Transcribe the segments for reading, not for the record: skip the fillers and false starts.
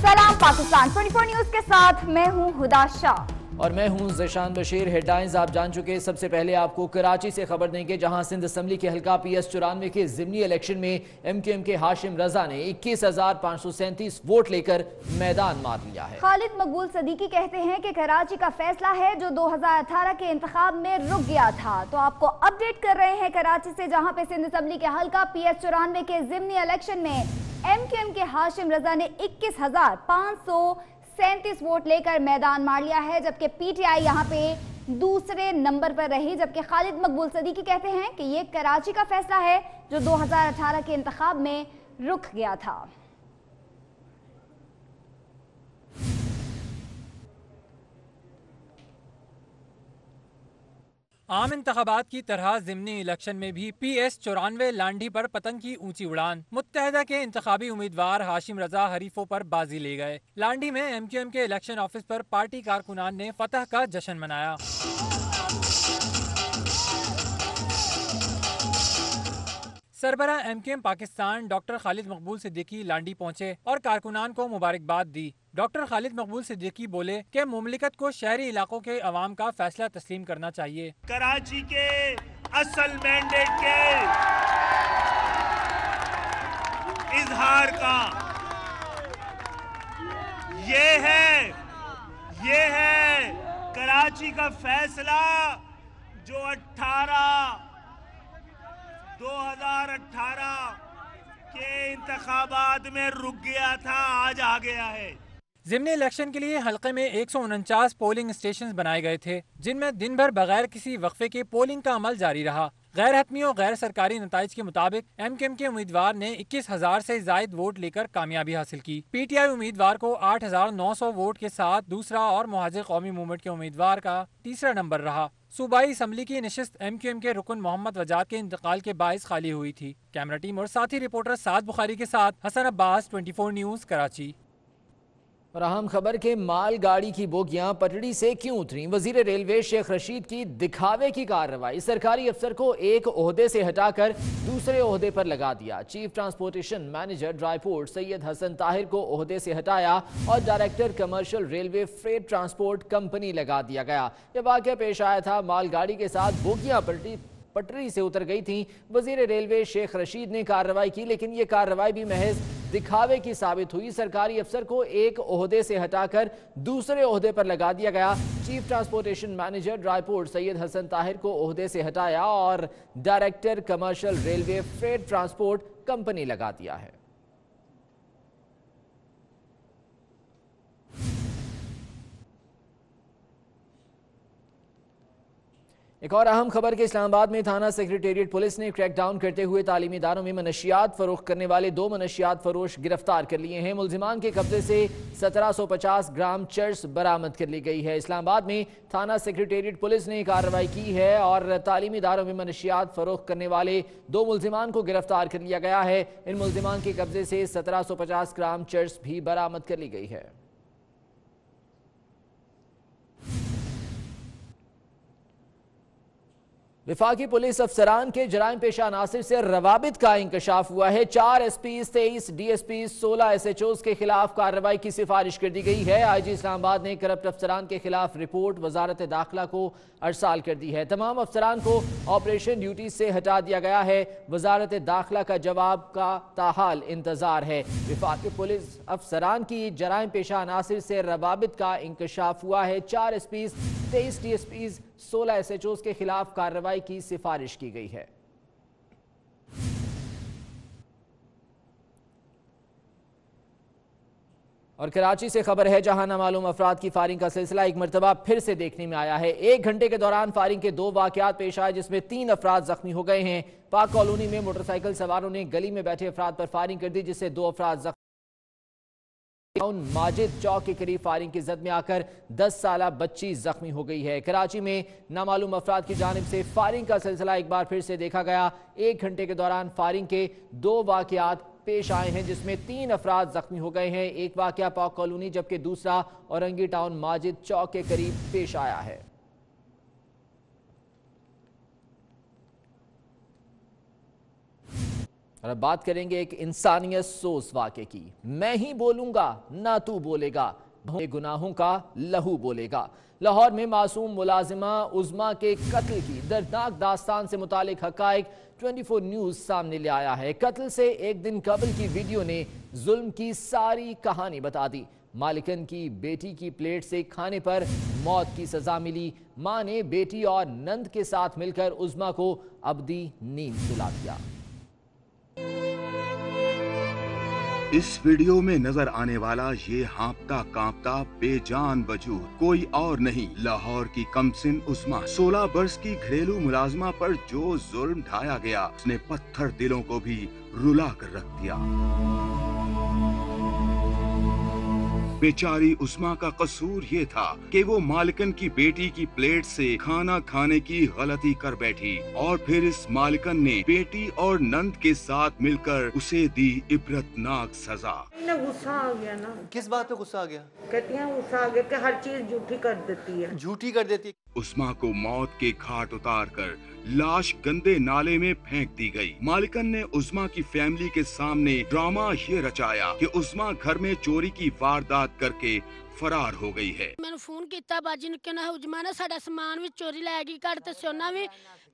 सलाम पाकिस्तान 24 न्यूज के साथ मैं हूं हुदा शाह और मैं हूं ज़ेशान बशीर। हेडलाइंस आप जान चुके। सबसे पहले आपको कराची से खबर देंगे, जहां सिंध असम्बली के हल्का PS 94 के ज़िमनी इलेक्शन में MQM के हाशिम रजा ने 21,537 वोट लेकर मैदान मार लिया है। खालिद मकबूल सदीकी कहते हैं कि कराची का फैसला है जो 2018 के इंतखाब में रुक गया था। तो आपको अपडेट कर रहे हैं कराची से, जहां पे सिंध असम्बली के हल्का PS 94 के ज़िमनी इलेक्शन में MQM के हाशिम रजा ने 21,537 वोट लेकर मैदान मार लिया है, जबकि PTI यहां पे दूसरे नंबर पर रही। जबकि खालिद मकबूल सदीकी कहते हैं कि ये कराची का फैसला है जो 2018 के इंतखाब में रुक गया था। आम इंतखाबात की तरह ज़िमनी इलेक्शन में भी PS 94 लांडी पर पतंग की ऊंची उड़ान। मुत्तहदा के इंतखाबी उम्मीदवार हाशिम रजा हरीफों पर बाजी ले गए। लांडी में MQM के इलेक्शन ऑफिस पर पार्टी कारकुनान ने फतह का जश्न मनाया। सरबरा MQM पाकिस्तान डॉक्टर खालिद मकबूल सिद्दीकी लांडी पहुंचे और कारकुनान को मुबारकबाद दी। डॉक्टर खालिद मकबूल सिद्दीकी बोले कि मुमलिकत को शहरी इलाकों के अवाम का फैसला तस्लीम करना चाहिए। कराची के असल मैंडेट के इजहार का ये है कराची का फैसला जो 2018 के इंतखाबात में रुक गया था, आज आ गया है। ज़िमनी इलेक्शन के लिए हल्के में 149 पोलिंग स्टेशन बनाए गए थे, जिनमें दिन भर बगैर किसी वक्फे के पोलिंग का अमल जारी रहा। गैर हतमी और गैर सरकारी नताइज के मुताबिक MQM के उम्मीदवार ने 21,000 से जायद वोट लेकर कामयाबी हासिल की। PTI उम्मीदवार को 8,900 वोट के साथ दूसरा और मुहाजिर कौमी मूवमेंट के उम्मीदवार का तीसरा नंबर रहा। सूबाई असम्बली की नशिस्त MQM के रुकन मोहम्मद वजाद के इंतकाल के बाइस खाली हुई थी। कैमरा टीम और साथी रिपोर्टर साद बुखारी के साथ हसन अब्बास, 24 न्यूज कराची। और अहम खबर के मालगाड़ी की बोगियां पटड़ी से क्यों उतरी? वजीर रेलवे शेख रशीद की दिखावे की कार्रवाई। सरकारी अफसर को एक ओहदे से हटाकर दूसरे ओहदे पर लगा दिया। Chief transportation manager dry port Syed Hasan Tahir को ओहदे से हटाया और director commercial railway freight transport company लगा दिया गया। यह वाकया पेश आया था, मालगाड़ी के साथ बोगियां पटरी से उतर गई थी। वजीर रेलवे शेख रशीद ने कार्रवाई की, लेकिन ये कार्रवाई भी महज दिखावे की साबित हुई। सरकारी अफसर को एक ओहदे से हटाकर दूसरे ओहदे पर लगा दिया गया। Chief transportation manager dry port Syed Hasan Tahir को ओहदे से हटाया और director commercial railway freight transport company लगा दिया है। एक और अहम खबर के इस्लामाबाद में थाना सेक्रेटेरिएट पुलिस ने क्रैकडाउन करते हुए तालीमी इदारों में मनशियात फरोख्त करने वाले 2 मनशियात फरोश गिरफ्तार कर लिए हैं। मुलजिमान के कब्जे से 1750 ग्राम चर्स बरामद कर ली गई है। इस्लामाबाद में थाना सेक्रेटेरिएट पुलिस ने कार्रवाई की है और तालीमी इदारों में मनशियात फरोख्त करने वाले 2 मुलजिमान को गिरफ्तार कर लिया गया है। इन मुलजिमान के कब्जे से 1750 ग्राम चर्स भी बरामद कर ली गई है। विफाकी पुलिस अफसरान के जराइम पेशा अनासिर से रवाबित का इंकशाफ हुआ है। 4 SPs, 23 DSPs, 16 SHOs के खिलाफ कार्रवाई की सिफारिश कर दी गई है। IG इस्लामाबाद ने करप्ट अफसरान के खिलाफ रिपोर्ट वजारत दाखिला को अरसाल कर दी है। तमाम अफसरान को ऑपरेशन ड्यूटी से हटा दिया गया है। वजारत दाखिला का जवाब का ताहाल इंतजार है। विफाकी पुलिस अफसरान की जराइम पेशा अनासिर से रवाबित का इंकशाफ हुआ है। 4 SPs, 23 DSPs, 16 SHOs के खिलाफ कार्रवाई की सिफारिश की गई है। और कराची से खबर है, जहां नामालूम अफराद की फायरिंग का सिलसिला एक मरतबा फिर से देखने में आया है। 1 घंटे के दौरान फायरिंग के 2 वाकयात पेश आए, जिसमें 3 अफराद जख्मी हो गए हैं। पाक कॉलोनी में मोटरसाइकिल सवारों ने गली में बैठे अफराद पर फायरिंग कर दी, जिससे 2 अफराद जख्मी। माजिद चौक के करीब फायरिंग की जद में आकर 10 साला बच्ची जख्मी हो गई है। कराची में नामालूम अफराद की जानिब से फायरिंग का सिलसिला एक बार फिर से देखा गया। 1 घंटे के दौरान फायरिंग के 2 वाकयात पेश आए हैं, जिसमें 3 अफराद जख्मी हो गए हैं। एक वाकया पाक कॉलोनी, जबकि दूसरा औरंगी टाउन माजिद चौक के करीब पेश आया है। और अब बात करेंगे एक इंसानियत सोस वाक़े की। मैं ही बोलूंगा ना तू बोलेगा, गुनाहों का लहू बोलेगा। लाहौर में मासूम मुलाजिमा उज़मा के कत्ल की दर्दनाक दास्तान से मुतालिक हक़ाइक़ 24 न्यूज़ सामने ले आया है। कत्ल से एक दिन कबल की वीडियो ने जुल्म की सारी कहानी बता दी। मालिकन की बेटी की प्लेट से खाने पर मौत की सजा मिली। मां ने बेटी और नंद के साथ मिलकर उज़मा को अबदी नींद सुला दिया। इस वीडियो में नजर आने वाला ये हाँफता कांपता बेजान वजूद कोई और नहीं, लाहौर की कमसिन उस्मा 16 वर्ष की घरेलू मुलाजमा पर जो जुल्म ढाया गया, उसने पत्थर दिलों को भी रुला कर रख दिया। बेचारी उस्मा का कसूर ये था कि वो मालिकन की बेटी की प्लेट से खाना खाने की गलती कर बैठी और फिर इस मालिकन ने बेटी और नंद के साथ मिलकर उसे दी इबरतनाक सजा। गुस्सा आ गया ना। किस बात पे गुस्सा आ गया? कहती हैं गुस्सा आ गया कि हर चीज झूठी कर देती है। झूठी कर देती है। उस्मा को मौत के घाट उतार कर लाश गंदे नाले में फेंक दी गई। मालिकन ने उस्मा की फैमिली के सामने ड्रामा ये रचाया कि उस्मा घर में चोरी की वारदात करके फरार हो गई है। मैंने फोन किया बाजी ने कहना उजमा ने साडा समान भी चोरी लै गई, कट ते सोना भी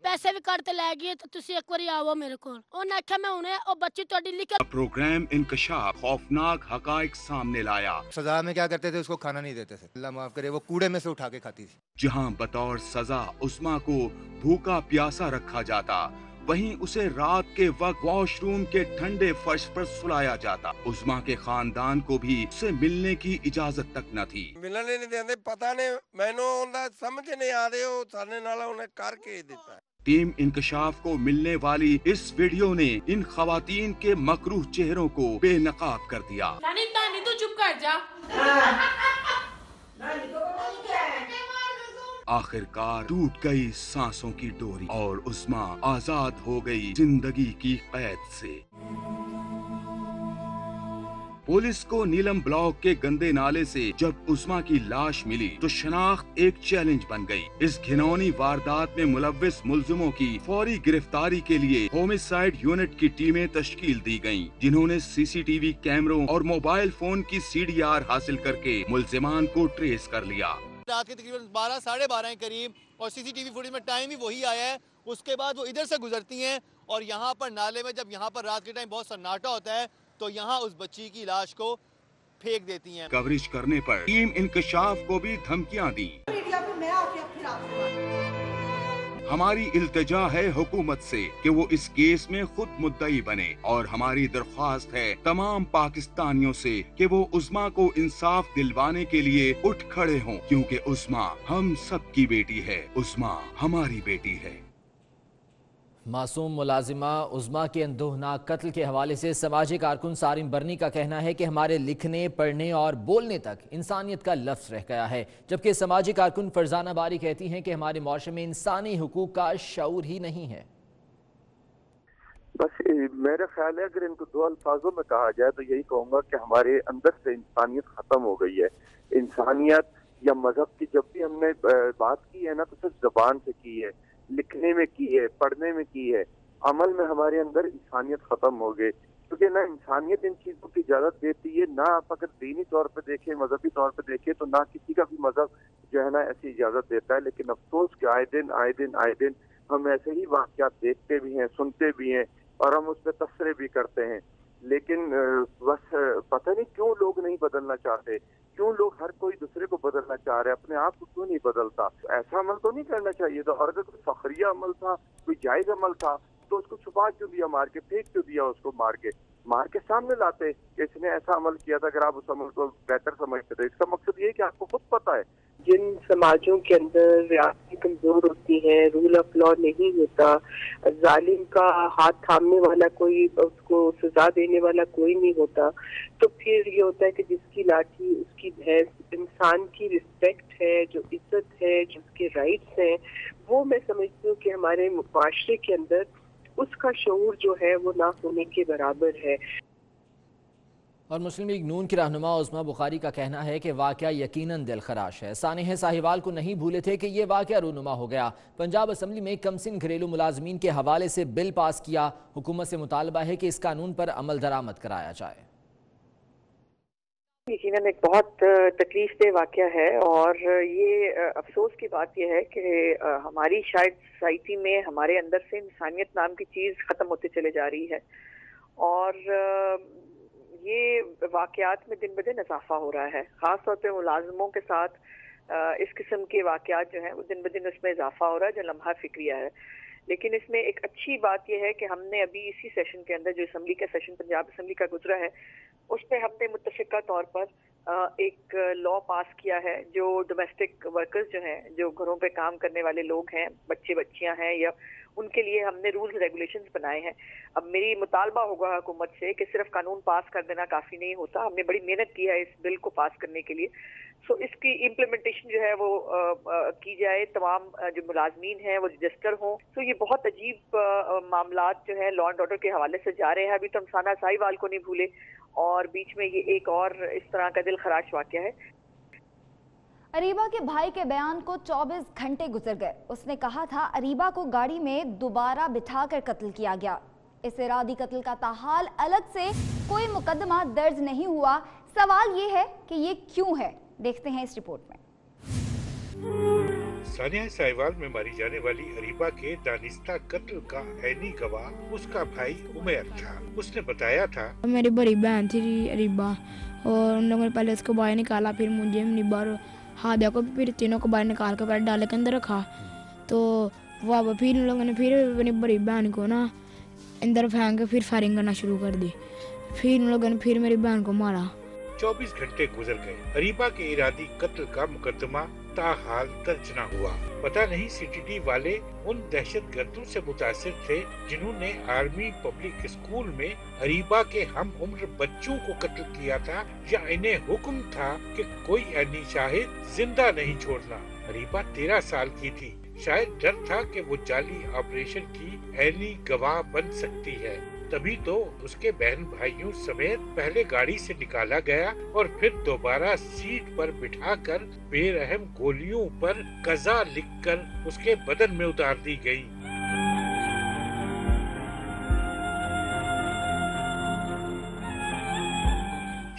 पैसे भी कट ते लै गई, तो तुसी एक बारी आओ मेरे कोल। उन्हें आख्या मैं हुणे ओ बच्ची तोड़ी लिख। प्रोग्राम इंकशाफ खौफनाक हकाइक सामने लाया। सजा में क्या करते थे? उसको खाना नहीं देते थे, अल्लाह माफ करे, वो कूड़े में से उठा के खाती थी। जहां बतौर सजा उस्मा को भूखा प्यासा रखा जाता, वहीं उसे रात के वक्त वॉशरूम के ठंडे फर्श पर सुलाया जाता। उस्मा के खानदान को भी उससे मिलने की इजाजत तक न थी। मिलने नहीं देते, पता नहीं मैनू समझ नहीं आ रहे हो सारे नाला उन्हें करके देता है। टीम इंकशाफ को मिलने वाली इस वीडियो ने इन खवातीन के मकरूह चेहरों को बेनकाब कर दिया। नानी तू चुप कर जा। आखिरकार टूट गई सांसों की डोरी और उस्मा आजाद हो गई जिंदगी की कैद से। पुलिस को नीलम ब्लॉक के गंदे नाले से जब उस्मा की लाश मिली तो शनाख्त एक चैलेंज बन गई। इस घिनौनी वारदात में मुलव्विस मुल्जिमों की फौरी गिरफ्तारी के लिए होमिसाइड यूनिट की टीमें तश्कील दी गयीं, जिन्होंने सीसीटीवी कैमरों और मोबाइल फोन की CDR हासिल करके मुल्जिमान को ट्रेस कर लिया। रात के तकरीबन 12 साढ़े 12 के करीब और सीसीटीवी फुटेज में टाइम भी वही आया है। उसके बाद वो इधर से गुजरती हैं और यहाँ पर नाले में जब यहाँ पर रात के टाइम बहुत सन्नाटा होता है तो यहाँ उस बच्ची की लाश को फेंक देती हैं। कवरेज करने पर टीम इंकशाफ को भी धमकियां दी। हमारी इल्तिजा है हुकूमत से कि वो इस केस में खुद मुद्दई बने और हमारी दरख्वास्त है तमाम पाकिस्तानियों से कि वो उस्मा को इंसाफ दिलवाने के लिए उठ खड़े हों, क्योंकि उस्मा हम सब की बेटी है, उस्मा हमारी बेटी है। मासूम मुलाजिमा उज़मा के अंदोहनाक कत्ल के हवाले से समाजी कारकुन सारिम बरनी का कहना है कि हमारे लिखने, पढ़ने और बोलने तक इंसानियत का लफ्ज़ रह गया है, जबकि समाजी कारकुन फरजाना बारी कहती हैं कि हमारे माशरे में इंसानी हुकूक का शऊर ही नहीं है। बस मेरा ख्याल है अगर इनको दो अल्फाजों में कहा जाए तो यही कहूँगा कि हमारे अंदर से इंसानियत ख़त्म हो गई है। इंसानियत या मजहब की जब भी हमने बात की है ना तो सिर्फ ज़बान से की है, लिखने में की है, पढ़ने में की है, अमल में हमारे अंदर इंसानियत खत्म हो गई। क्योंकि ना इंसानियत इन चीजों की इजाजत देती है, ना आप अगर दीनी तौर पे देखें, मजहबी तौर पे देखें तो ना किसी का भी मजहब जो है ना ऐसी इजाजत देता है। लेकिन अफसोस कि आए दिन हम ऐसे ही वाक़यात देखते भी हैं, सुनते भी हैं और हम उस पर तबसरे भी करते हैं। लेकिन बस पता नहीं क्यों लोग नहीं बदलना चाहते, क्यों लोग हर कोई दूसरे को बदलना चाह रहे हैं, अपने आप को क्यों नहीं बदलता। ऐसा अमल तो नहीं करना चाहिए था, और अगर कोई फखरिया अमल था, कोई जायज अमल था तो उसको छुपा क्यों दिया, मार के फेंक क्यों दिया, उसको मार के सामने लाते कि इसने ऐसा अमल किया था। अगर आप उस अमल को बेहतर समझते थे, इसका मकसद ये है कि आपको खुद पता है। जिन समाजों के अंदर रियासतें कमजोर होती हैं, रूल ऑफ लॉ नहीं होता, जालिम का हाथ थामने वाला कोई, उसको सजा देने वाला कोई नहीं होता, तो फिर ये होता है कि जिसकी लाठी उसकी भैंस, इंसान की रिस्पेक्ट है, जो इज्जत है, जो उसके राइट्स हैं, वो मैं समझती हूँ कि हमारे मुआशरे के अंदर उसका शऊर जो है वो ना होने के बराबर है। और मुस्लिम लीग नून की रहनुमा उस्मा बुखारी का कहना है कि वाक़या यकीनन दिलखराश है। सानिह साहिवाल को नहीं भूले थे कि ये वाक़या रूनुमा हो गया। पंजाब असम्बली में कमसिन घरेलू मुलाजमीन के हवाले से बिल पास किया। हुकूमत से मुतालबा है कि इस कानून पर अमल दरामद कराया जाए। यकीनन एक बहुत तकलीफ दे वाक़या है और ये अफसोस की बात यह है कि हमारी शायद सोसाइटी में हमारे अंदर से इंसानियत नाम की चीज़ ख़त्म होते चले जा रही है और ये वाक़यात में दिन ब दिन इजाफा हो रहा है। ख़ास तौर पे मुलाजमों के साथ इस किस्म के वाक़यात जो हैं वो दिन ब दिन उसमें इजाफा हो रहा है, जो लम्हा फिक्रिया है। लेकिन इसमें एक अच्छी बात यह है कि हमने अभी इसी सेशन के अंदर, जो असम्बली का सेशन पंजाब असम्बली का गुजरा है, उसमें हमने मुत्तफ़िका तौर पर एक लॉ पास किया है जो डोमेस्टिक वर्कर्स जो हैं, जो घरों पे काम करने वाले लोग हैं, बच्चे बच्चियां हैं, या उनके लिए हमने रूल्स रेगुलेशंस बनाए हैं। अब मेरी मुतालबा होगा हुकूमत से कि सिर्फ कानून पास कर देना काफ़ी नहीं होता। हमने बड़ी मेहनत की है इस बिल को पास करने के लिए। सो इसकी इम्प्लीमेंटेशन जो है वो की जाए, तमाम जो मुलाजमीन हैं वो रजिस्टर हों। तो ये बहुत अजीब मामलात जो है लॉ एंड ऑर्डर के हवाले से जा रहे हैं। अभी तो हम साना साहिवाल को नहीं भूले और बीच में ये एक और इस तरह का दिल खराश वाक़या है। अरीबा के भाई के बयान को 24 घंटे गुजर गए। उसने कहा था अरीबा को गाड़ी में दोबारा बिठाकर कत्ल किया गया। इस इरादी कत्ल का ताहाल अलग से कोई मुकदमा दर्ज नहीं हुआ। सवाल ये है कि ये क्यों है, देखते हैं इस रिपोर्ट में। सानिया साहिवाल में मारी जाने वाली अरीबा के दानिस्ता कत्ल का ऐनी गवाह उसका भाई उमर था। उसने बताया था, मेरी बड़ी बहन थी अरीबा और उन लोगों ने पहले उसको बाहर निकाला, फिर मुझे बाहर हादिया को, फिर तीनों को बाहर निकाल कर डाले के अंदर रखा। तो वह फिर उन लोगों ने फिर अपनी बड़ी बहन को ना अंदर फेंक के फिर फायरिंग करना शुरू कर दी। फिर उन लोगों ने फिर मेरी बहन को मारा। 24 घंटे गुजर गए। अरीबा के इरादी कत्ल का मुकदमा ताहाल दर्ज न हुआ। पता नहीं सीटीडी वाले उन दहशतगर्दों से मुतासिर थे जिन्होंने आर्मी पब्लिक स्कूल में अरीबा के हम उम्र बच्चों को कत्ल किया था, या इन्हें हुक्म था कि कोई ऐनी शाहिद जिंदा नहीं छोड़ना। अरीबा 13 साल की थी। शायद डर था कि वो जाली ऑपरेशन की ऐनी गवाह बन सकती है। तभी तो उसके बहन भाइयों समेत पहले गाड़ी से निकाला गया और फिर दोबारा सीट पर बिठाकर बेरहम गोलियों पर कज़ा लिखकर उसके बदन में उतार दी गई।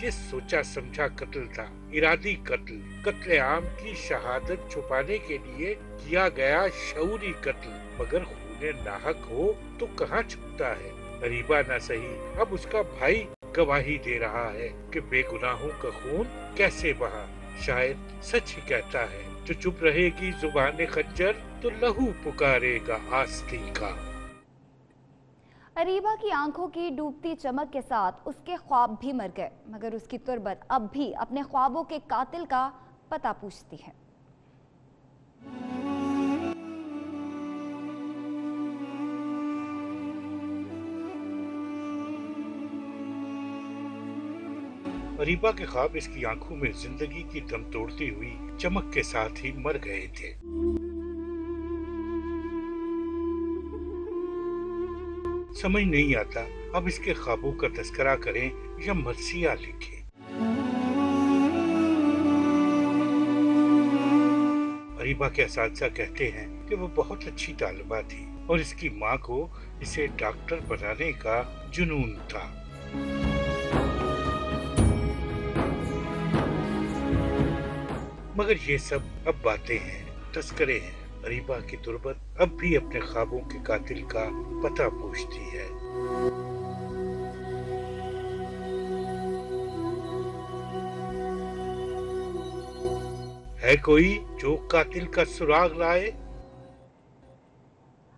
ये सोचा समझा कत्ल था, इरादी कत्ल, कत्लेआम की शहादत छुपाने के लिए किया गया शऊरी कत्ल। मगर खूने नाहक हो तो कहाँ छुपता है। अरीबा ना सही, अब उसका भाई गवाही दे रहा है कि बेगुनाहों का खून कैसे बहा। शायद सच ही कहता है, जो चुप रहेगी जुबान खंजर तो लहू पुकारेगा आस्तीन का। अरीबा की आंखों की डूबती चमक के साथ उसके ख्वाब भी मर गए, मगर उसकी तुरबत अब भी अपने ख्वाबों के कातिल का पता पूछती है। अरीबा के ख्वाब इसकी आंखों में जिंदगी की दम तोड़ती हुई चमक के साथ ही मर गए थे। समझ नहीं आता अब इसके ख्वाबों का तस्करा करें या मरसिया लिखें। अरीबा के असातिज़ा कहते हैं कि वो बहुत अच्छी तालिबा थी और इसकी माँ को इसे डॉक्टर बनाने का जुनून था। मगर ये सब अब बातें हैं, तस्करे हैं। अरीबा की तुरबत अब भी अपने ख्वाबों के कातिल का पता पूछती है। है कोई जो कातिल का सुराग लाए?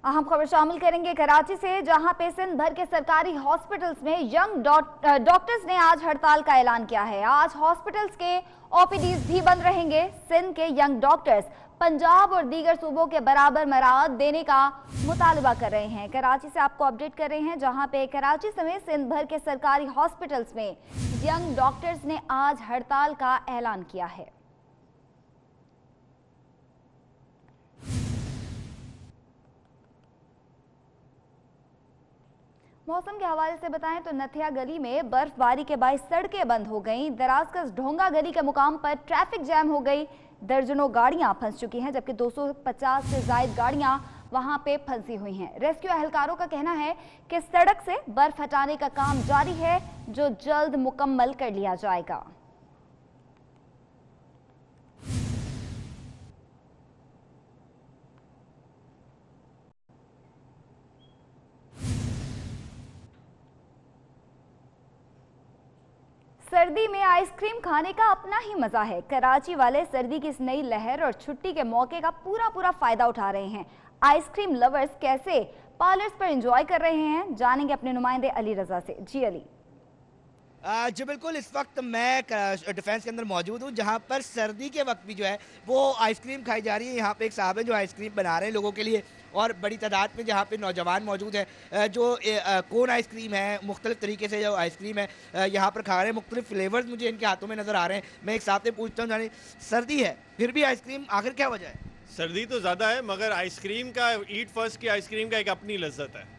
अहम खबर शामिल करेंगे कराची से, जहां पे सिंध भर के सरकारी हॉस्पिटल्स में यंग डॉक्टर्स ने आज हड़ताल का ऐलान किया है। आज हॉस्पिटल्स के ओपीडीज भी बंद रहेंगे। सिंध के यंग डॉक्टर्स पंजाब और दीगर सूबों के बराबर मराहत देने का मुतालबा कर रहे हैं। कराची से आपको अपडेट कर रहे हैं, जहां पे कराची समेत सिंध भर के सरकारी हॉस्पिटल्स में यंग डॉक्टर्स ने आज हड़ताल का ऐलान किया है। मौसम के हवाले से बताएं तो नथिया गली में बर्फबारी के बायस सड़कें बंद हो गईं। दराजकस ढोंगा गली के मुकाम पर ट्रैफिक जैम हो गई। दर्जनों गाड़ियां फंस चुकी हैं, जबकि 250 से ज्यादा गाड़ियां वहां पे फंसी हुई हैं। रेस्क्यू एहलकारों का कहना है कि सड़क से बर्फ हटाने का काम जारी है, जो जल्द मुकम्मल कर लिया जाएगा। सर्दी में आइसक्रीम खाने का अपना ही मजा है। कराची वाले सर्दी की इस नई लहर और छुट्टी के मौके का पूरा फायदा उठा रहे हैं। आइसक्रीम लवर्स कैसे पार्लर्स पर एंजॉय कर रहे हैं, जानेंगे अपने नुमाइंदे अली रजा से। जी अली। जी बिल्कुल, इस वक्त मैं डिफेंस के अंदर मौजूद हूँ, जहाँ पर सर्दी के वक्त भी जो है वो आइसक्रीम खाई जा रही है। यहाँ पे एक साहब है जो आइसक्रीम बना रहे हैं लोगों के लिए, और बड़ी तादाद में जहाँ पे नौजवान मौजूद है जो कोन आइसक्रीम है, मुख्तलिफ तरीके से जो आइसक्रीम है यहाँ पर खा रहे हैं। मुख्तलिफ फ्लेवर्स मुझे इनके हाथों में नज़र आ रहे हैं। मैं एक साहब से पूछता हूँ, जानी सर्दी है फिर भी आइसक्रीम, आखिर क्या वजह है? सर्दी तो ज़्यादा है, मगर आइसक्रीम का ईट फर्स्ट की आइसक्रीम का एक अपनी लज्जत है।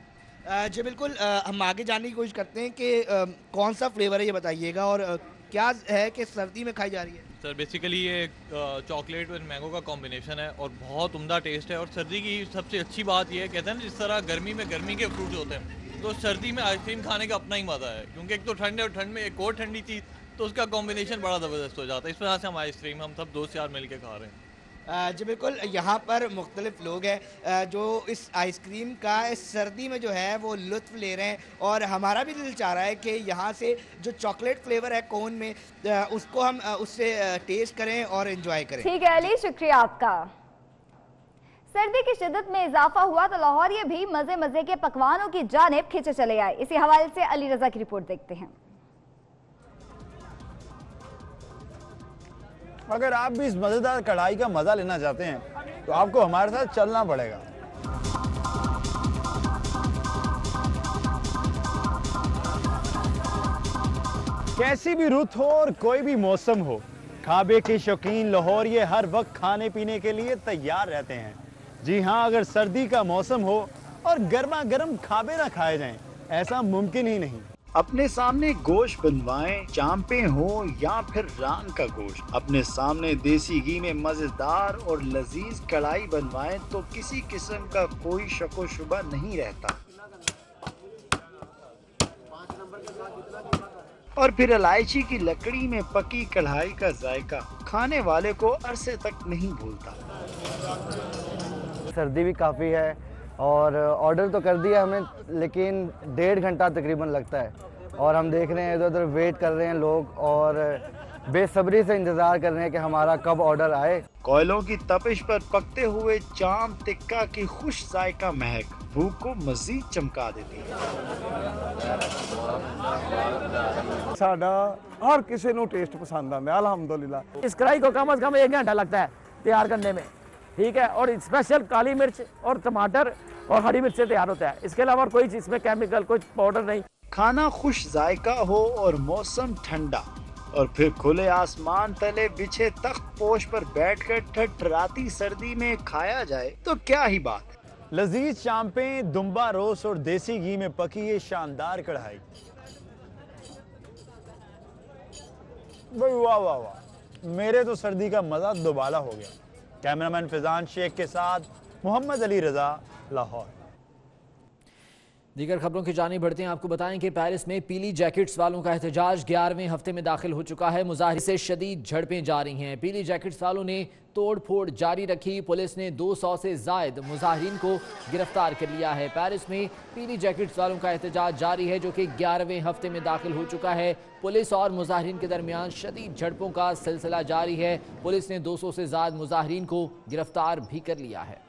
जी बिल्कुल, हम आगे जानने की कोशिश करते हैं कि कौन सा फ्लेवर है ये बताइएगा, और क्या है कि सर्दी में खाई जा रही है? सर बेसिकली ये चॉकलेट और मैंगो का कॉम्बिनेशन है और बहुत उम्दा टेस्ट है। और सर्दी की सबसे अच्छी बात ये है, कहते हैं ना जिस तरह गर्मी में गर्मी के फ्रूट्स होते हैं, तो सर्दी में आइसक्रीम खाने का अपना ही मज़ा है, क्योंकि एक तो ठंड है और ठंड में एक और ठंडी चीज़, तो उसका कॉम्बिनेशन बड़ा ज़बरदस्त हो जाता है। इस वजह से हम आइसक्रीम हम सब दोस्त यार मिल के खा रहे हैं। जी बिल्कुल, यहाँ पर मुख्तलिफ लोग हैं जो इस आइसक्रीम का इस सर्दी में जो है वो लुत्फ़ ले रहे हैं, और हमारा भी दिल चाह रहा है कि यहाँ से जो चॉकलेट फ्लेवर है कोन में उसको हम उससे टेस्ट करें और एंजॉय करें। ठीक है अली, शुक्रिया आपका। सर्दी की शिद्दत में इजाफा हुआ तो लाहौरिये भी मजे मजे के पकवानों की जानिब खिंचे चले आए। इसी हवाले से अली रजा की रिपोर्ट देखते हैं। अगर आप भी इस मज़ेदार कढ़ाई का मज़ा लेना चाहते हैं तो आपको हमारे साथ चलना पड़ेगा। कैसी भी रुत हो और कोई भी मौसम हो, खाबे के शौकीन लाहौरिये हर वक्त खाने पीने के लिए तैयार रहते हैं। जी हाँ, अगर सर्दी का मौसम हो और गर्मा गर्म खाबे ना खाए जाएं, ऐसा मुमकिन ही नहीं। अपने सामने गोश्त बनवाएं, चांपे हो या फिर रान का गोश्त। अपने सामने देसी घी में मजेदार और लजीज कढ़ाई बनवाएं तो किसी किस्म का कोई शको शुबा नहीं रहता। और फिर इलायची की लकड़ी में पकी कढ़ाई का जायका खाने वाले को अरसे तक नहीं भूलता। सर्दी भी काफ़ी है और ऑर्डर तो कर दिया हमने, लेकिन 1.5 घंटा तकरीबन लगता है, और हम देख रहे हैं इधर उधर वेट कर रहे हैं लोग और बेसब्री से इंतज़ार कर रहे हैं कि हमारा कब ऑर्डर आए। कोयलों की तपिश पर पकते हुए चाम टिक्का की खुश जायका महक भूख को मजीद चमका देती है। साडा हर किसी को टेस्ट पसंद आता है अल्हम्दुलिल्लाह। इस कढ़ाई को कम से कम 1 घंटा लगता है तैयार करने में, ठीक है, और स्पेशल काली मिर्च और टमाटर और हरी मिर्च से तैयार होता है। इसके अलावा कोई चीज़ में केमिकल, कोई पाउडर नहीं। खाना खुश जायका हो और मौसम ठंडा, और फिर खुले आसमान तले बिछे तख्त पोश पर बैठकर ठठराती सर्दी में खाया जाए तो क्या ही बात है। लजीज चांपें, दुम्बा रोस और देसी घी में पकी ये शानदार कढ़ाई, वाह वाह वाह, मेरे तो सर्दी का मजा दोबारा हो गया। कैमरामैन फिजान शेख के साथ मोहम्मद अली रजा, लाहौर। दीगर खबरों की जानिब बढ़ते हैं। आपको बताएं कि पेरिस में पीली जैकेट्स वालों का एहतजाज 11वें हफ्ते में दाखिल हो चुका है। मुजाहिर से शदीद झड़पें जारी हैं। पीली जैकेट्स वालों ने तोड़ फोड़ जारी रखी। पुलिस ने 200 से जायद मुजाहिरीन को गिरफ्तार कर लिया है। पेरिस में पीली जैकेट्स वालों का एहतजाज जारी है, जो कि 11वें हफ्ते में दाखिल हो चुका है। पुलिस और मुजाहिरीन के दरमियान शदीद झड़पों का सिलसिला जारी है। पुलिस ने 200 से ज्यादा मुजाहिरीन को गिरफ्तार भी कर लिया है।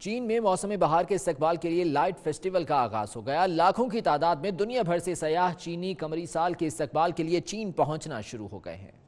चीन में मौसम बहार के इस्तकबाल के लिए लाइट फेस्टिवल का आगाज हो गया। लाखों की तादाद में दुनिया भर से सयाह चीनी कमरी साल के इस्तकबाल के लिए चीन पहुंचना शुरू हो गए हैं।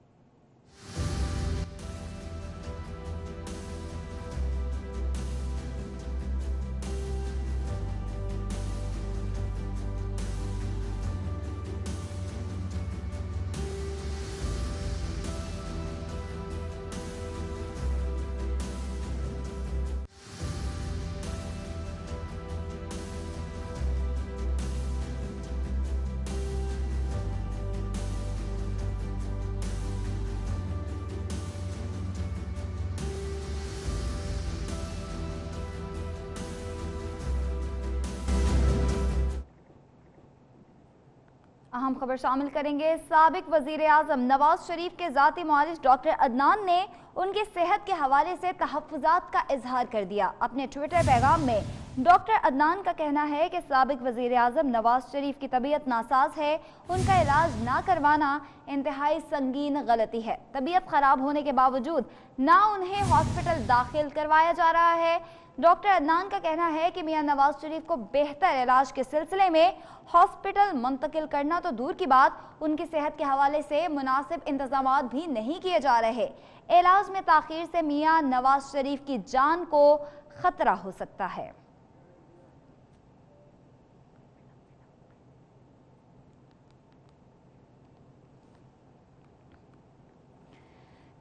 अहम खबर शामिल करेंगे। साबिक वजीर आजम नवाज शरीफ के जाती मुआलिज डॉक्टर अदनान ने उनकी सेहत के हवाले से तहफ़्फ़ुज़ात का इजहार कर दिया। अपने ट्विटर पैगाम में डॉक्टर अदनान का कहना है कि साबिक वजीर आजम नवाज शरीफ की तबीयत नासाज है, उनका इलाज ना करवाना इंतहाई संगीन गलती है। तबीयत खराब होने के बावजूद ना उन्हें हॉस्पिटल दाखिल करवाया जा रहा है। डॉक्टर अदनान का कहना है कि मियां नवाज शरीफ को बेहतर इलाज के सिलसिले में हॉस्पिटल मुंतकिल करना तो दूर की बात, उनकी सेहत के हवाले से मुनासिब इंतजाम भी नहीं किए जा रहे। इलाज में ताखीर से मियां नवाज शरीफ की जान को खतरा हो सकता है।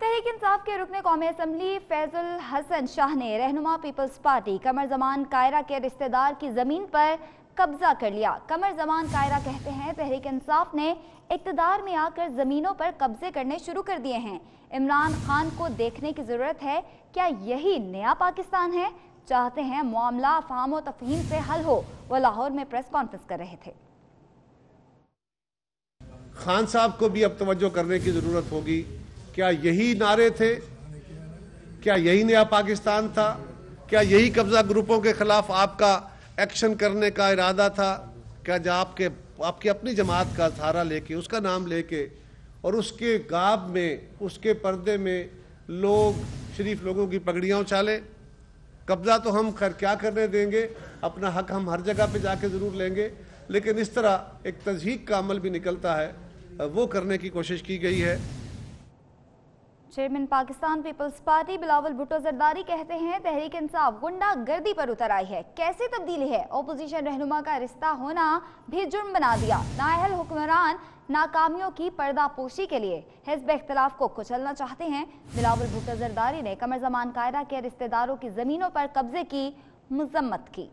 तहरीक इंसाफ के रुकने कौमी असम्बली फैजुल हसन शाह ने रहनुमा पीपल्स पार्टी कमर जमान कायरा के रिश्तेदार की जमीन पर कब्जा कर लिया। कमर जमान कायरा कहते हैं तहरीक इंसाफ ने इक़्तिदार में आकर जमीनों पर कब्जे करने शुरू कर दिए हैं। इमरान खान को देखने की जरूरत है, क्या यही नया पाकिस्तान है? चाहते हैं मामला अफ़हाम व तफ़हीम से हल हो। वो लाहौर में प्रेस कॉन्फ्रेंस कर रहे थे। खान साहब को भी अब तवज्जो करने की जरूरत होगी। क्या यही नारे थे? क्या यही नया पाकिस्तान था? क्या यही कब्जा ग्रुपों के खिलाफ आपका एक्शन करने का इरादा था? क्या आपकी अपनी जमात का सहारा लेके, उसका नाम लेके और उसके गाब में, उसके पर्दे में लोग शरीफ लोगों की पगड़ियाँ उछाले? कब्जा तो हम खैर क्या करने देंगे, अपना हक हम हर जगह पे जाके ज़रूर लेंगे, लेकिन इस तरह एक तज़हीक का अमल भी निकलता है, वो करने की कोशिश की गई है। चेयरमैन पाकिस्तान पीपल्स पार्टी बिलावल भुट्टो जरदारी कहते हैं तहरीक इंसाफ गुंडागर्दी पर उतर आई है। कैसी तब्दीली है? ओपोजिशन रहनुमा का रिश्ता होना भी जुर्म बना दिया। नाअहल हुक्मरान नाकामियों की पर्दापोशी के लिए हिज़्ब इख्तिलाफ को कुचलना चाहते हैं। बिलावल भुट्टो जरदारी ने कमर जमान कायरा के रिश्तेदारों की जमीनों पर कब्जे की मजम्मत की।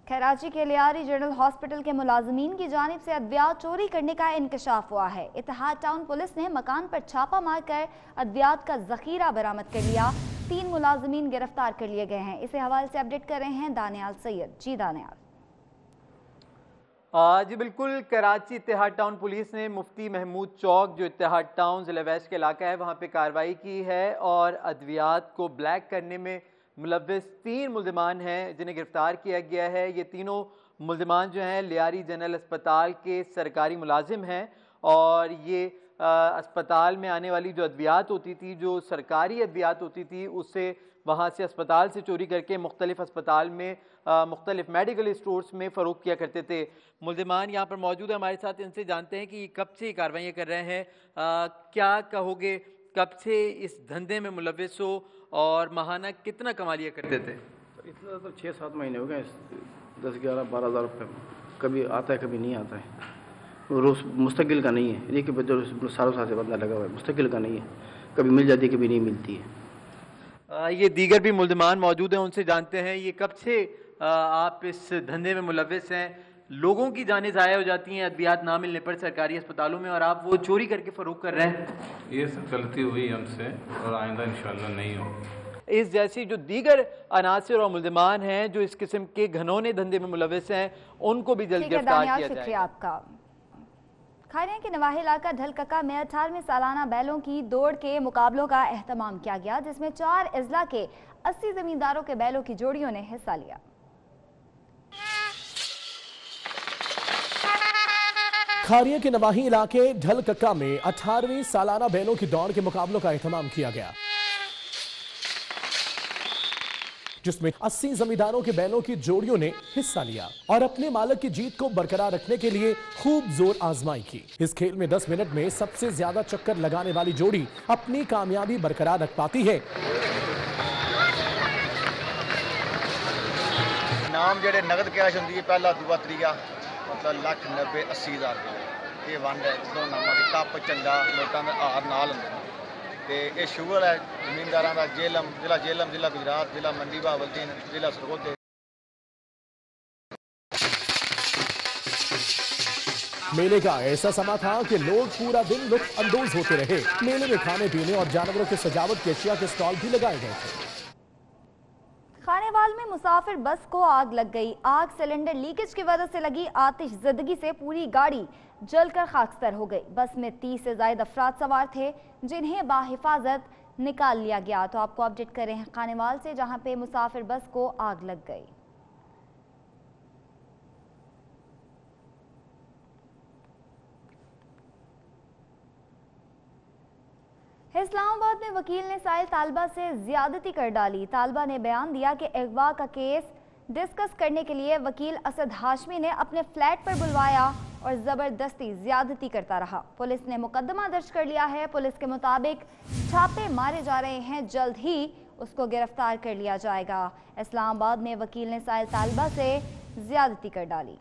कराची के लियारी जनरल हॉस्पिटल के मुलाजमीन की जानिब से अद्वियात चोरी करने का इंकशाफ हुआ है। इत्तेहाद टाउन पुलिस ने मकान पर छापा मारकर अद्वियात का जखीरा बरामद कर लिया। 3 मुलाजमीन गिरफ्तार कर लिए गए हैं। इसे हवाले से अपडेट कर रहे हैं दानियाल सैयद। जी दानियाल। जी बिल्कुल, कराची इत्तेहाद टाउन पुलिस ने मुफ्ती महमूद चौक जो इत्तेहाद टाउन ज़िला वेस्ट के इलाका है वहाँ पे कार्रवाई की है और अद्वियात को ब्लैक करने में मुलव्विस 3 मुल्ज़िमान हैं जिन्हें गिरफ्तार किया गया है। ये तीनों मुल्ज़िमान जो हैं लियारी जनरल अस्पताल के सरकारी मुलाजिम हैं और ये अस्पताल में आने वाली जो अद्वियात होती थी, जो सरकारी अद्वियात होती थी, उससे वहाँ से अस्पताल से चोरी करके मुख्तलिफ अस्पताल में मुख्तलिफ मेडिकल स्टोर्स में फ़रोख्त किया करते थे। मुल्ज़िमान यहाँ पर मौजूद है हमारे साथ, इनसे जानते हैं कि कब से कार्रवाइयाँ कर रहे हैं, क्या कहोगे, कब से इस धंधे में मुलव्विस हो और माहाना कितना कमा लिया करते थे? इतना तो 6-7 महीने हो गए, 10-11-12 हज़ार रुपये कभी आता है कभी नहीं आता है। रोज़ मुस्तकिल का नहीं है, ये कि जो सालों साल से बंदा लगा हुआ है, मुस्तकिल का नहीं है, कभी मिल जाती है कभी नहीं मिलती है। ये दीगर भी मुल्ज़िमान मौजूद हैं, उनसे जानते हैं ये कब से आप इस धंधे में मुलव्विस हैं? लोगों की जानें ज़ाया हो जाती हैं अद्वियात ना मिलने पर सरकारी अस्पतालों में और आप वो चोरी करके फ़रोख्त कर रहे हैं। ये सब गलती हुई हमसे और आइंदा इंशाल्लाह नहीं हो। इस जैसी जो दीगर अनासिर और मुल्ज़िमान हैं जो इस किस्म के घनौने धंधे में मुलव्विस हैं, उनको भी जल्द गिरफ्तार किया जाए। आपका खारिया के नवाही इलाका ढलकका में 18वीं सालाना बैलों की दौड़ के मुकाबलों का एहतमाम किया गया, जिसमें 4 अजला के 80 जमींदारों के बैलों की जोड़ियों ने हिस्सा लिया। खारिया के नवाही इलाके ढलकक्का में 18वीं सालाना बैलों की दौड़ के मुकाबलों का एहतमाम किया गया, जिसमें 80 जमींदारों के बैलों की जोड़ियों ने हिस्सा लिया और अपने मालिक की जीत को बरकरार रखने के लिए खूब जोर आजमाई की। इस खेल में 10 मिनट में सबसे ज्यादा चक्कर लगाने वाली जोड़ी अपनी कामयाबी बरकरार रख पाती है। नाम जेडे नगद कैश होंगी पहला दूआ त्रीआ मतलब 1,90,80,000 ये वंड है जो नामा की टप झंडा नोटा में हार नाल होंगे। ये शुगर है जमींदारों का जेलम जिला गुजरात, जिला मंडी बहावलदीन, जिला सरगोधे। मेले का ऐसा समा था कि लोग पूरा दिन लुत्फ अंदोज होते रहे। मेले में खाने पीने और जानवरों की सजावट के अशिया के स्टॉल भी लगाए गए थे। खानेवाल में मुसाफिर बस को आग लग गई। आग सिलेंडर लीकेज की वजह से लगी आतिशज़दगी से पूरी गाड़ी जलकर खाकस्तर हो गई। बस में 30 से ज्यादा अफराद सवार थे जिन्हें बाहिफाजत निकाल लिया गया। तो आपको अपडेट कर रहे हैं खानेवाल से, जहां पे मुसाफिर बस को आग लग गई। इस्लामाबाद में वकील ने साहिल तालबा से ज्यादती कर डाली। तालबा ने बयान दिया कि अगवा का केस डिस्कस करने के लिए वकील असद हाशमी ने अपने फ्लैट पर बुलवाया और जबरदस्ती ज्यादती करता रहा। पुलिस ने मुकदमा दर्ज कर लिया है। पुलिस के मुताबिक छापे मारे जा रहे हैं, जल्द ही उसको गिरफ्तार कर लिया जाएगा। इस्लामाबाद में वकील ने साहिल तालबा से ज्यादती कर डाली।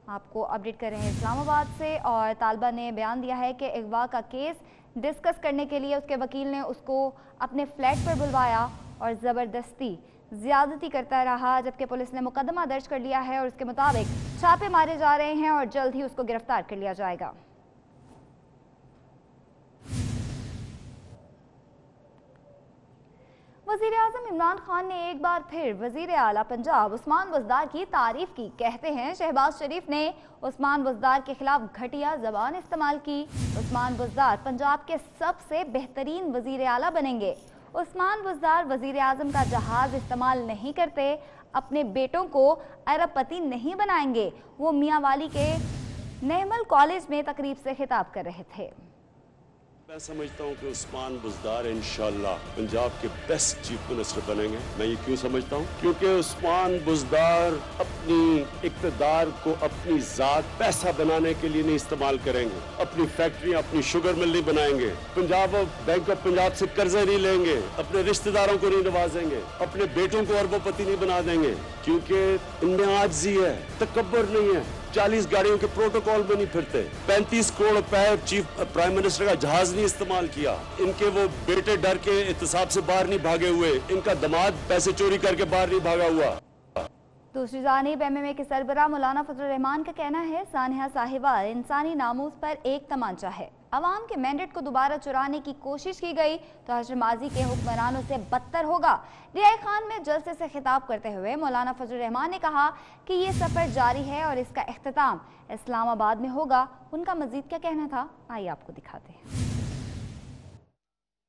आपको अपडेट कर रहे हैं इस्लामाबाद से, और तालबा ने बयान दिया है कि अगवा का केस डिस्कस करने के लिए उसके वकील ने उसको अपने फ्लैट पर बुलवाया और ज़बरदस्ती ज्यादती करता रहा, जबकि पुलिस ने मुकदमा दर्ज कर लिया है और उसके मुताबिक छापे मारे जा रहे हैं और जल्द ही उसको गिरफ्तार कर लिया जाएगा। वज़ीर आज़म इमरान खान ने एक बार फिर वज़ीर आला पंजाब उस्मान बुज़दार की तारीफ की। कहते हैं शहबाज शरीफ ने उस्मान बुज़दार के खिलाफ घटिया ज़बान इस्तेमाल की। उस्मान बुज़दार पंजाब के सबसे बेहतरीन वज़ीर आला बनेंगे। उस्मान बुज़दार वज़ीर आज़म का जहाज़ इस्तेमाल नहीं करते, अपने बेटों को अरबपति नहीं बनाएंगे। वो मियांवाली के नेहमल कॉलेज में तकरीब से खिताब कर रहे थे। मैं समझता हूँ कि उस्मान बुज़दार इंशाअल्लाह पंजाब के बेस्ट चीफ मिनिस्टर बनेंगे। मैं ये क्यों समझता हूँ? क्योंकि उस्मान बुज़दार अपनी इक़्तिदार को अपनी ज़ात पैसा बनाने के लिए नहीं इस्तेमाल करेंगे। अपनी फैक्ट्रियाँ, अपनी शुगर मिल नहीं बनाएंगे, पंजाब बैंक ऑफ पंजाब से कर्जे नहीं लेंगे, अपने रिश्तेदारों को नहीं नवाजेंगे, अपने बेटों को अरबपति नहीं बना देंगे, क्योंकि इनमें आजिज़ी है, तकब्बर नहीं है। 40 गाड़ियों के प्रोटोकॉल में नहीं फिरते, 35 करोड़ रुपए चीफ प्राइम मिनिस्टर का जहाज नहीं इस्तेमाल किया। इनके वो बेटे डर के एहतसाब से बाहर नहीं भागे हुए, इनका दामाद पैसे चोरी करके बाहर नहीं भागा हुआ। दूसरी जानिब MMA के सरबराह मौलाना फजल रहमान का कहना है सानिया साहिबा इंसानी नामूस पर एक तमांचा है। अवाम के मैंडेट को दोबारा चुराने की कोशिश की गई तो हशर माजी के हुक्मरानों से बदतर होगा। रियाई खान में जलसे से खिताब करते हुए मौलाना फजल रहमान ने कहा कि ये सफर जारी है और इसका इख्तिताम इस्लामाबाद में होगा। उनका मजीद क्या कहना था, आइए आपको दिखाते हैं।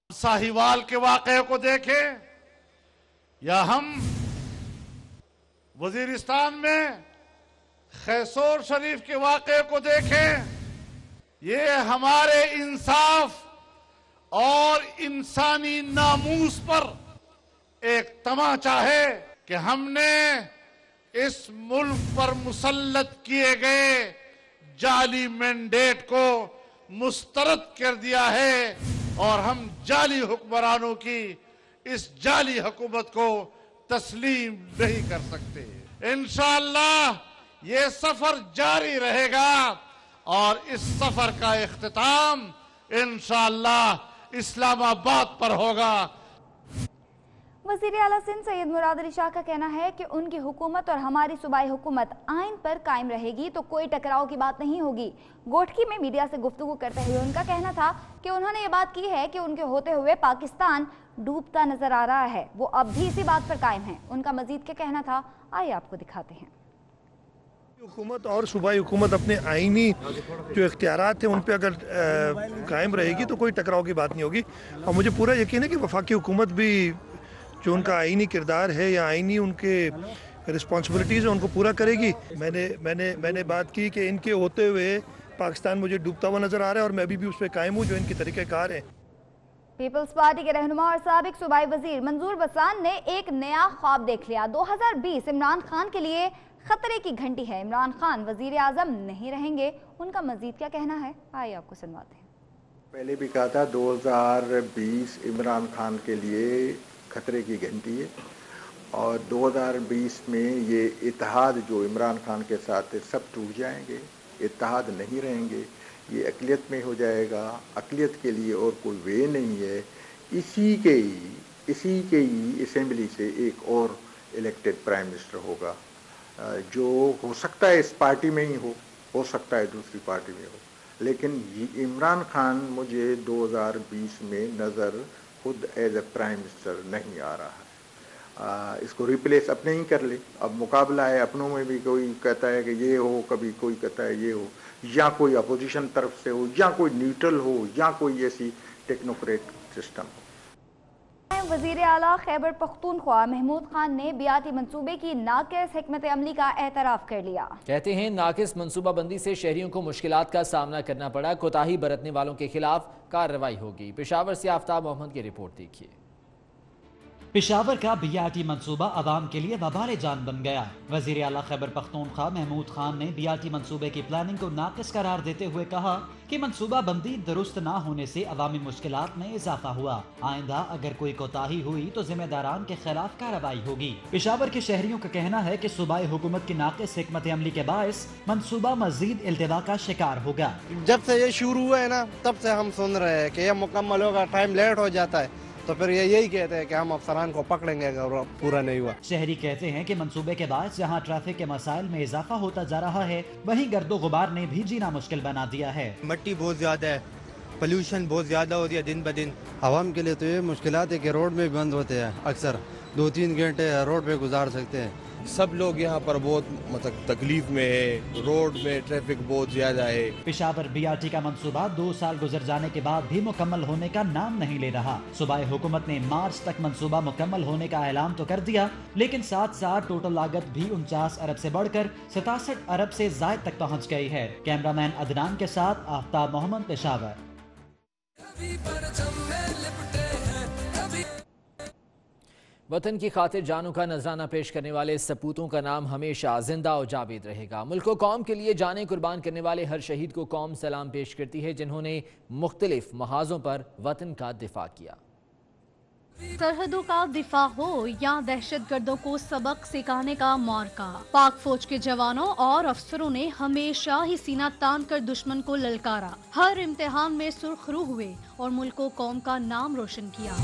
साहिवाल के वाक़े को देखें या हम वजीरिस्तान में खैसोर शरीफ के वाक़े को देखें, ये हमारे इंसाफ और इंसानी नामूस पर एक तमाचा है कि हमने इस मुल्क पर मुसल्लत किए गए जाली मैंडेट को मुस्तरद कर दिया है और हम जाली हुक्मरानों की इस जाली हुकूमत को तस्लीम नहीं कर सकते। इंशाअल्लाह ये सफर जारी रहेगा और इस सफर का इख्तिताम इंशाअल्लाह इस्लामाबाद पर होगा। वज़ीर आला सिंध सैयद मुराद अली शाह का कहना है कि उनकी हुकूमत और हमारी सूबाई हुकूमत आइन पर कायम रहेगी तो कोई टकराव की बात नहीं होगी। गोठकी में मीडिया से गुफ्तगू करते हुए उनका कहना था कि उन्होंने ये बात की है कि उनके होते हुए पाकिस्तान डूबता नजर आ रहा है, वो अब भी इसी बात पर कायम है। उनका मजीद क्या कहना था, आइए आपको दिखाते हैं। हुकूमत और सूबाई हुकूमत अपने आइनी जो इख्तियारात थे उन पर अगर कायम रहेगी तो कोई टकराव की बात नहीं होगी। और मुझे पूरा यकीन है कि वफाकी हुकूमत भी जो उनका आइनी किरदार है या आइनी उनके रिस्पॉन्सिबिलिटीज़ है उनको पूरा करेगी। मैंने बात की कि इनके होते हुए पाकिस्तान मुझे डूबता हुआ नजर आ रहा है और मैं अभी भी उस पर कायम हूँ जो इनके तरीक़ेकार हैं। पीपल्स पार्टी के रहनुमा और साबिक सूबाई वजीर मंजूर बसान ने एक नया ख्वाब देख लिया। 2020 इमरान खान के लिए खतरे की घंटी है। इमरान खान वजीर आजम नहीं रहेंगे। उनका मजीद क्या कहना है, आइए आपको सुनवाते हैं। पहले भी कहा था 2020 इमरान खान के लिए खतरे की घंटी है और 2020 में ये इत्तेहाद जो इमरान खान के साथ है सब टूट जाएंगे, इत्तेहाद नहीं रहेंगे, ये अक़लियत में हो जाएगा। अक़लियत के लिए और कोई वे नहीं है। इसी के ही असेंबली से एक और इलेक्टेड प्राइम मिनिस्टर होगा जो हो सकता है इस पार्टी में ही हो सकता है दूसरी पार्टी में हो, लेकिन इमरान खान मुझे 2020 में नज़र खुद एज ए प्राइम मिनिस्टर नहीं आ रहा है। इसको रिप्लेस अपने ही कर ले। अब मुकाबला है अपनों में भी, कोई कहता है कि ये हो, कभी कोई कहता है ये हो, या कोई अपोजिशन तरफ से हो, या कोई न्यूट्रल हो, या कोई ऐसी टेक्नोक्रेट सिस्टम हो। वज़ीर आला खैबर पख्तूनख्वा महमूद खान ने बियाती मंसूबे की नाक़िस हिकमत अमली का एतराफ़ कर लिया। कहते हैं नाक़िस मनसूबाबंदी से शहरियों को मुश्किलात का सामना करना पड़ा, कोताही बरतने वालों के खिलाफ कार्रवाई होगी। पेशावर से आफ्ताब मोहम्मद की रिपोर्ट देखिए। पेशावर का बियाती मंसूबा आवाम के लिए वबाल जान बन गया। वज़ीर आला खैबर पख्तूनख्वा महमूद खान ने बियाती मंसूबे की प्लानिंग को नाक़िस करार देते हुए कहा कि मंसूबा बंदी दुरुस्त ना होने से अवामी मुश्किलात में इजाफा हुआ। आइंदा अगर कोई कोताही हुई तो जिम्मेदारान के खिलाफ कार्रवाई होगी। पेशावर के शहरियों का कहना है कि सूबाई हुकूमत की नाक़िस हिकमत अमली के बायस मंसूबा मजीद इल्तिवा का शिकार होगा। जब से ये शुरू हुआ है ना, तब से हम सुन रहे हैं कि यह मुकम्मल होगा, टाइम लेट हो जाता है, तो फिर ये यही कहते हैं कि हम अफसरान को पकड़ेंगे अगर पूरा नहीं हुआ। शहरी कहते हैं कि मंसूबे के बाद जहां ट्रैफिक के मसाइल में इजाफा होता जा रहा है, वहीं गर्दो गुबार ने भी जीना मुश्किल बना दिया है। मिट्टी बहुत ज्यादा है, पोल्यूशन बहुत ज्यादा हो रही है दिन ब दिन। आवाम के लिए तो ये मुश्किलात है कि रोड में बंद होते हैं, अक्सर 2-3 घंटे रोड पे गुजार सकते हैं। सब लोग यहाँ पर बहुत मतलब तकलीफ में है, रोड में ट्रैफिक बहुत ज्यादा है। पेशावर बीआरटी का मंसूबा 2 साल गुजर जाने के बाद भी मुकम्मल होने का नाम नहीं ले रहा। सूबाई हुकूमत ने मार्च तक मंसूबा मुकम्मल होने का ऐलान तो कर दिया, लेकिन साथ साथ टोटल लागत भी 49 अरब से बढ़कर 67 अरब से ज़ायद तक पहुँच गई है। कैमरामैन अदनान के साथ आफ्ताब मोहम्मद, पेशावर। वतन की खातिर जानों का नजराना पेश करने वाले सपूतों का नाम हमेशा जिंदा और जावेद रहेगा। मुल्क व कौम के लिए जानें कुर्बान करने वाले हर शहीद को कौम सलाम पेश करती है, जिन्होंने मुख्तलिफ महाजों पर वतन का दिफा किया। सरहदों का दिफा हो या दहशतगर्दों को सबक सिखाने का मौका, पाक फौज के जवानों और अफसरों ने हमेशा ही सीना तान कर दुश्मन को ललकारा, हर इम्तिहान में सुर्खरू हुए और मुल्क व कौम का नाम रोशन किया।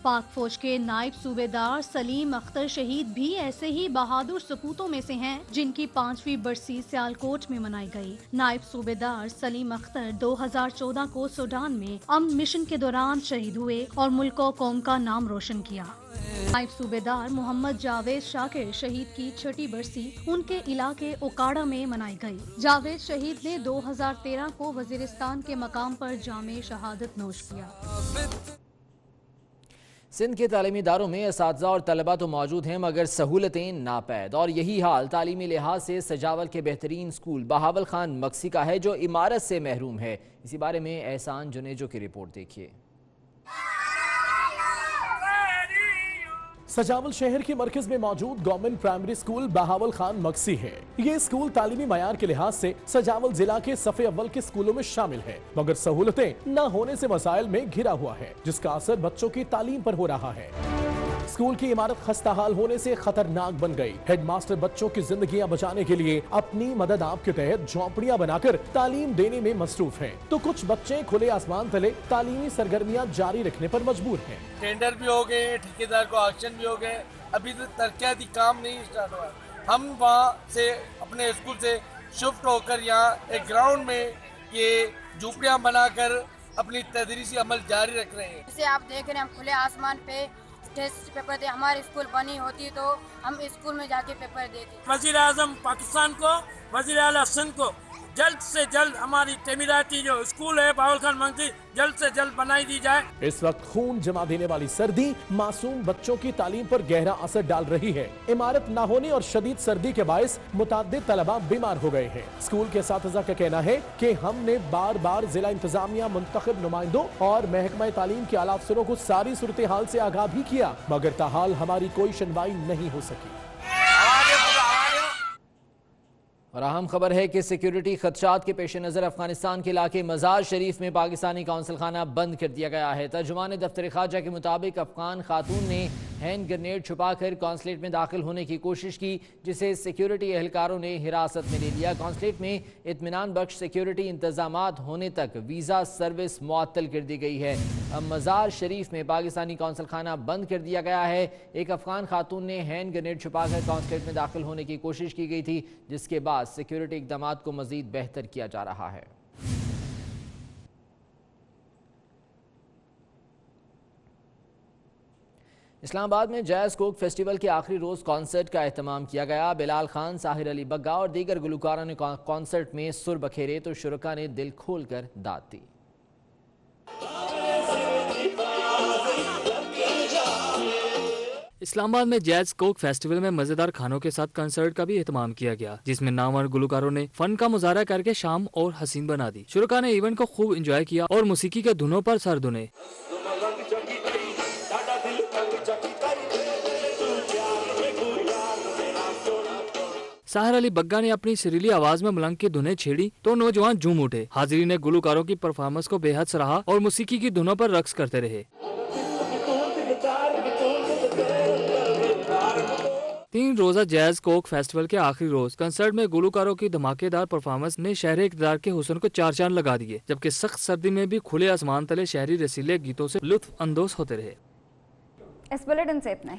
पाक फौज के नायब सूबेदार सलीम अख्तर शहीद भी ऐसे ही बहादुर सपूतों में से हैं, जिनकी 5वीं बरसी सियालकोट में मनाई गई। नायब सूबेदार सलीम अख्तर 2014 को सूडान में अमन मिशन के दौरान शहीद हुए और मुल्क और कौम का नाम रोशन किया। नायब सूबेदार मोहम्मद जावेद शाकिर शहीद की 6ठी बरसी उनके इलाके उकाड़ा में मनाई गई। जावेद शहीद ने 2013 को वजीरिस्तान के मकाम पर जामे शहादत नोश किया। सिंध के तालीमी इदारों में असातिज़ा और तलबा तो मौजूद हैं, मगर सहूलतें नापैद, और यही हाल तालीमी लिहाज से सजावल के बेहतरीन स्कूल बहावल खान मक्सी का है, जो इमारत से महरूम है। इसी बारे में एहसान जुनेजो की रिपोर्ट देखिए। सजावल शहर के मरकज में मौजूद government primary school Bahawal Khan Maksi है। ये स्कूल तालीमी मयार के लिहाज से सजावल जिला के सफ़े अव्वल के स्कूलों में शामिल है, मगर सहूलतें न होने से मसाइल में घिरा हुआ है, जिसका असर बच्चों की तालीम पर हो रहा है। स्कूल की इमारत खस्ताहाल होने से खतरनाक बन गई। हेडमास्टर बच्चों की जिंदगियां बचाने के लिए अपनी मदद आप के तहत झोंपड़ियां बनाकर तालीम देने में मसरूफ हैं, तो कुछ बच्चे खुले आसमान तले तालीमी सरगर्मियां जारी रखने पर मजबूर हैं। टेंडर भी हो गए, ठेकेदार को ऑक्शन भी हो गए, अभी तो तरक्याती काम नहीं स्टार्ट हुआ। हम वहाँ से अपने स्कूल से शिफ्ट होकर यहाँ एक ग्राउंड में ये झोंपड़ियाँ बनाकर अपनी तदरीसी अमल जारी रख रहे हैं। जैसे आप देख रहे हैं, हम खुले आसमान पे टेस्ट पेपर दे, हमारी स्कूल बनी होती तो हम स्कूल में जाके पेपर देते। वज़ीर आज़म पाकिस्तान को, वज़ीर आला सिंध को जल्द से जल्द हमारी तमीराती जो स्कूल है बहावल खान मक्सी जल्द से जल्द बनाई दी जाए। इस वक्त खून जमा देने वाली सर्दी मासूम बच्चों की तालीम पर गहरा असर डाल रही है। इमारत न होने और शदीद सर्दी के बायस मुताद्दिद तलबा बीमार हो गए हैं। स्कूल के असातिज़ा का कहना है कि हमने बार बार जिला इंतजामिया, मुंतखब नुमाइंदों और महकमा तालीम के आला अफसरों को सारी सूरत हाल से आगाह भी किया, मगर ताहाल हमारी कोई सुनवाई नहीं हो सकी। और अहम खबर है कि सिक्योरिटी खदशात के पेश नज़र अफगानिस्तान के इलाके मज़ार शरीफ में पाकिस्तानी कौंसल खाना बंद कर दिया गया है। तर्जुमान दफ्तर ख़ारजा के मुताबिक अफगान खातून ने हैंड ग्रेनेड छुपाकर कॉन्सुलेट में दाखिल होने की कोशिश की, जिसे सिक्योरिटी एहलकारों ने हिरासत में ले लिया। कॉन्सुलेट में इत्मीनान बख्श सिक्योरिटी इंतजामात होने तक वीज़ा सर्विस मुअत्तल कर दी गई है। अब मज़ार शरीफ में पाकिस्तानी कौंसल खाना बंद कर दिया गया है। एक अफगान खातून ने हैंड ग्रेनेड छुपाकर कॉन्सुलेट में दाखिल होने की कोशिश की गई थी, जिसके बाद सिक्योरिटी इकदाम को मजीद बेहतर किया जा रहा है। इस्लामाबाद में जैज़ कोक फेस्टिवल के आखिरी रोज़ कॉन्सर्ट का एहतमाम किया गया। बिलाल खान, साहिर अली बग्गा और दीगर गुलकारों ने कॉन्सर्ट में सुर बखेरे तो शुरका ने दिल खोल कर दाद दी। इस्लामाबाद में जैज़ कोक फेस्टिवल में मजेदार खानों के साथ कंसर्ट का भी एहतमाम किया गया, जिसमें नामवर गुलकारों ने फन का मुजाहरा करके शाम और हसीन बना दी। शुरका ने इवेंट को खूब एंजॉय किया और मौसीकी के धुनों पर सर धुने। साहिर अली बग्गा ने अपनी सुरीली आवाज में मलंग की धुनें छेड़ी तो नौजवान झूम उठे। हाजिरीन ने गुलकारों की परफॉर्मेंस को बेहद सराहा और मौसीकी की धुनों पर रक्स करते रहे। 3 रोजा जैज़ कोक फेस्टिवल के आखिरी रोज कंसर्ट में गुलकारों की धमाकेदार परफॉर्मेंस ने शहरी इक़्तिदार के हुस्न को 4 चांद लगा दिए, जबकि सख्त सर्दी में भी खुले आसमान तले शहरी रसीले गीतों से लुत्फ अंदोज होते रहे। इस बुलेटिन से इतना ही।